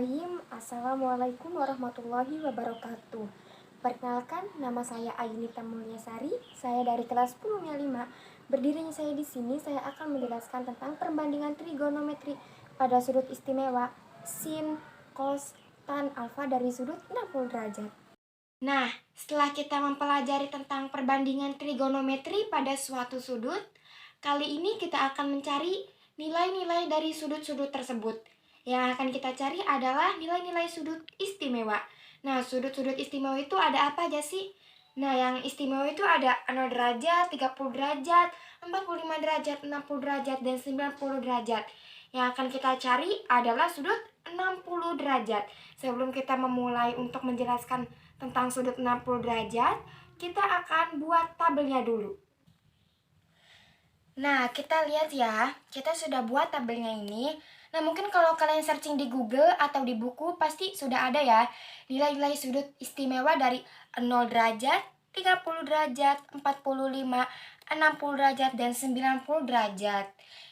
Bismillahirrahmanirrahim. Assalamualaikum warahmatullahi wabarakatuh. Perkenalkan, nama saya Ayunita Mulyasari. Saya dari kelas 10-5. Berdirinya saya di sini, saya akan menjelaskan tentang perbandingan trigonometri pada sudut istimewa sin, cos, tan, alfa dari sudut 60 derajat. Nah, setelah kita mempelajari tentang perbandingan trigonometri pada suatu sudut, kali ini kita akan mencari nilai-nilai dari sudut-sudut tersebut. Yang akan kita cari adalah nilai-nilai sudut istimewa. Nah, sudut-sudut istimewa itu ada apa aja sih? Nah, yang istimewa itu ada 0 derajat, 30 derajat, 45 derajat, 60 derajat, dan 90 derajat. Yang akan kita cari adalah sudut 60 derajat. Sebelum kita memulai untuk menjelaskan tentang sudut 60 derajat, kita akan buat tabelnya dulu. Nah, kita lihat ya, kita sudah buat tabelnya ini. Nah, mungkin kalau kalian searching di Google atau di buku, pasti sudah ada ya nilai-nilai sudut istimewa dari 0 derajat, 30 derajat, 45, 60 derajat, dan 90 derajat.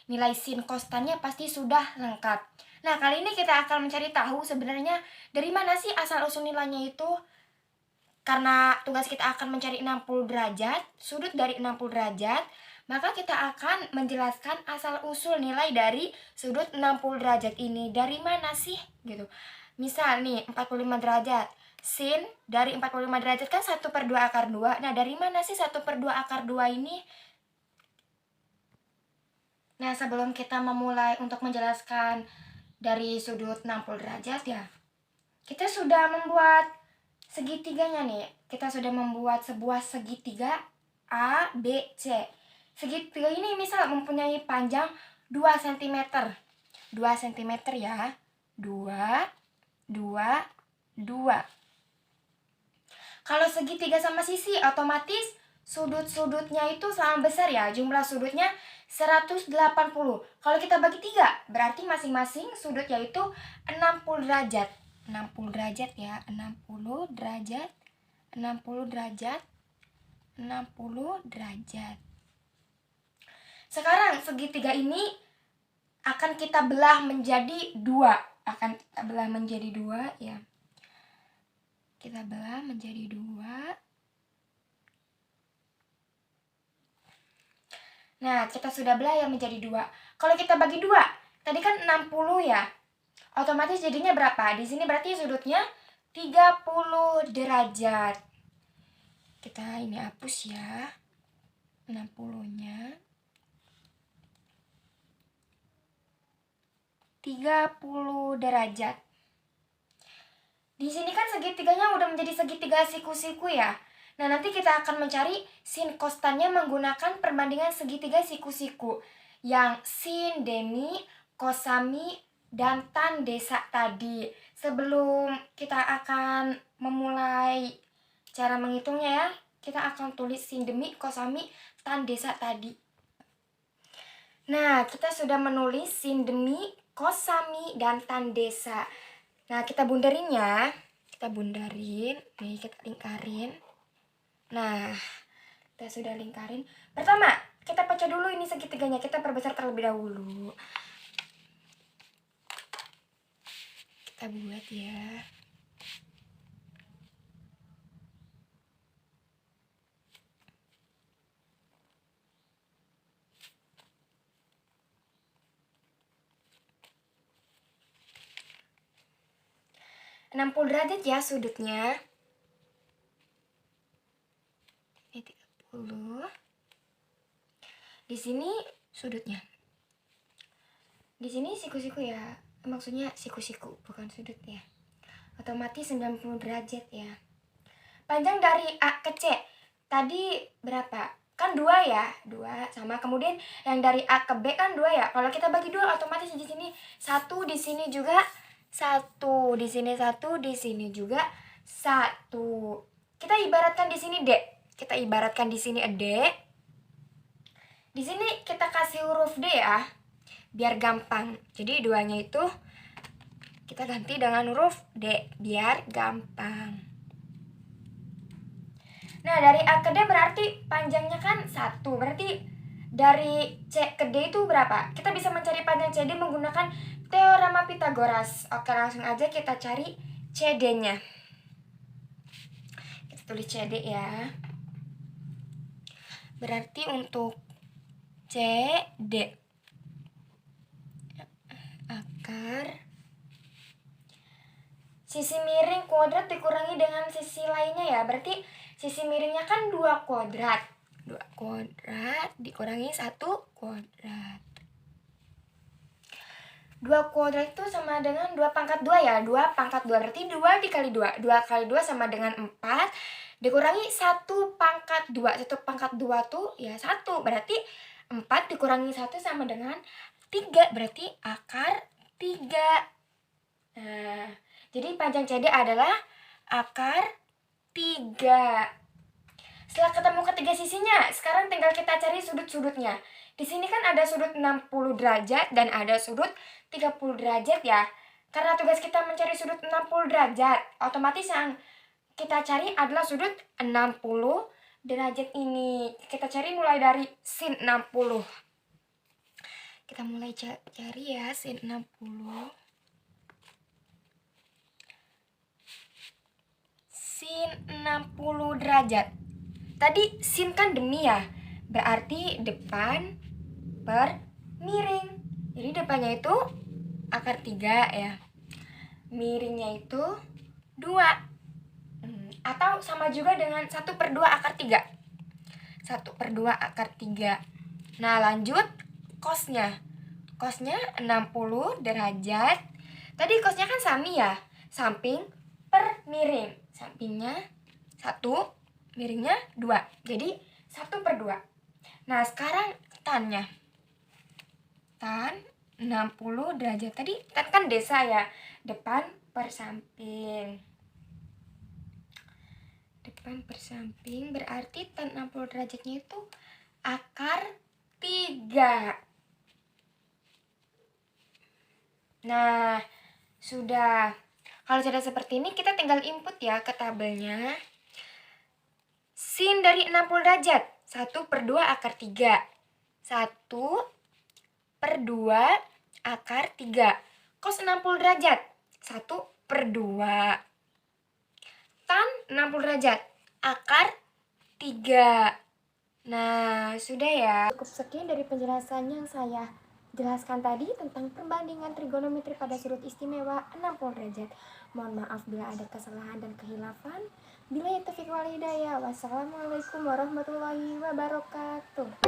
Nilai sin kostannya pasti sudah lengkap. Nah, kali ini kita akan mencari tahu sebenarnya dari mana sih asal-usul nilainya itu. Karena tugas kita akan mencari 60 derajat, sudut dari 60 derajat, maka kita akan menjelaskan asal-usul nilai dari sudut 60 derajat ini. Dari mana sih? Gitu. Misal nih, 45 derajat. Sin dari 45 derajat kan 1/2 akar 2. Nah, dari mana sih 1/2 akar 2 ini? Nah, sebelum kita memulai untuk menjelaskan dari sudut 60 derajat ya, kita sudah membuat segitiganya nih. Kita sudah membuat sebuah segitiga A, B, C. Segitiga ini misal mempunyai panjang 2 cm. 2 cm ya. 2, 2, 2. Kalau segitiga sama sisi, otomatis sudut-sudutnya itu sama besar ya. Jumlah sudutnya 180. Kalau kita bagi 3, berarti masing-masing sudut yaitu 60 derajat. 60 derajat ya. 60 derajat. 60 derajat. 60 derajat. Sekarang segitiga ini akan kita belah menjadi 2. Akan kita belah menjadi 2 ya. Kita belah menjadi 2. Nah, kita sudah belah ya menjadi 2. Kalau kita bagi 2, tadi kan 60 ya. Otomatis jadinya berapa? Di sini berarti sudutnya 30 derajat. Kita ini hapus ya. 60-nya. 30 derajat. Di sini kan segitiganya udah menjadi segitiga siku-siku ya. Nah, nanti kita akan mencari sin kostannya menggunakan perbandingan segitiga siku-siku. Yang sin demi, kosami, dan tan desa tadi. Sebelum kita akan memulai cara menghitungnya ya, kita akan tulis sin demi, kosami, tan desa tadi. Nah, kita sudah menulis sin demi, kosami, dan tan desa. Nah, kita bundarin ya. Kita bundarin. Nih, kita lingkarin. Nah, kita sudah lingkarin. Pertama, kita pecah dulu ini segitiganya. Kita perbesar terlebih dahulu. Kita buat ya. Enam 60 derajat ya sudutnya. Ini 30. Di sini sudutnya. Di sini siku-siku ya. Maksudnya siku-siku, bukan sudut ya. Otomatis 90 derajat ya. Panjang dari A ke C. Tadi berapa? Kan 2 ya. 2 sama. Kemudian yang dari A ke B kan 2 ya. Kalau kita bagi 2 otomatis di sini 1, di sini juga 1, di sini 1, di sini juga 1. Kita ibaratkan di sini D. Kita ibaratkan di sini D. Di sini kita kasih huruf D ya. Biar gampang. Jadi 2-nya itu kita ganti dengan huruf D biar gampang. Nah, dari A ke D berarti panjangnya kan 1. Berarti Dari C ke D itu berapa? Kita bisa mencari panjang CD menggunakan teorema Pitagoras. Oke, langsung aja kita cari CD-nya. Kita tulis CD ya. Berarti untuk CD akar sisi miring kuadrat dikurangi dengan sisi lainnya ya. Berarti sisi miringnya kan 2 kuadrat. 2 kuadrat dikurangi 1 kuadrat. 2 kuadrat itu sama dengan 2 pangkat 2 ya. 2 pangkat 2 berarti 2 dikali 2. 2 kali 2 sama dengan 4. Dikurangi 1 pangkat 2. 1 pangkat 2 tuh ya 1. Berarti 4 dikurangi 1 sama dengan 3. Berarti akar 3. Nah, jadi panjang CD adalah akar 3. Setelah ketemu ketiga sisinya, sekarang tinggal kita cari sudut-sudutnya. Di sini kan ada sudut 60 derajat dan ada sudut 30 derajat ya. Karena tugas kita mencari sudut 60 derajat, otomatis yang kita cari adalah sudut 60 derajat ini. Kita cari mulai dari sin 60. Kita mulai cari ya sin 60. Sin 60 derajat. Tadi sin kan demi ya, berarti depan per miring. Jadi depannya itu akar 3 ya, miringnya itu 2. Atau sama juga dengan 1/2 akar 3. 1/2 akar 3. Nah lanjut cosnya. Cosnya 60 derajat. Tadi cosnya kan sami ya, samping per miring. Sampingnya 1, miringnya 2. Jadi 1/2. Nah sekarang tannya. Tan 60 derajat. Tadi tan kan desa ya. Depan per samping. Depan per samping berarti tan 60 derajatnya itu akar 3. Nah sudah. Kalau sudah seperti ini kita tinggal input ya ke tabelnya. Sin dari 60 derajat 1/2 akar 3. 1/2 akar 3. Cos 60 derajat 1/2. Tan 60 derajat akar 3. Nah sudah ya. Cukup sekian dari penjelasan yang saya jelaskan tadi tentang perbandingan trigonometri pada sudut istimewa 60 derajat. Mohon maaf bila ada kesalahan dan kehilafan. Billahi taufiq wal hidayah. Wassalamualaikum warahmatullahi wabarakatuh.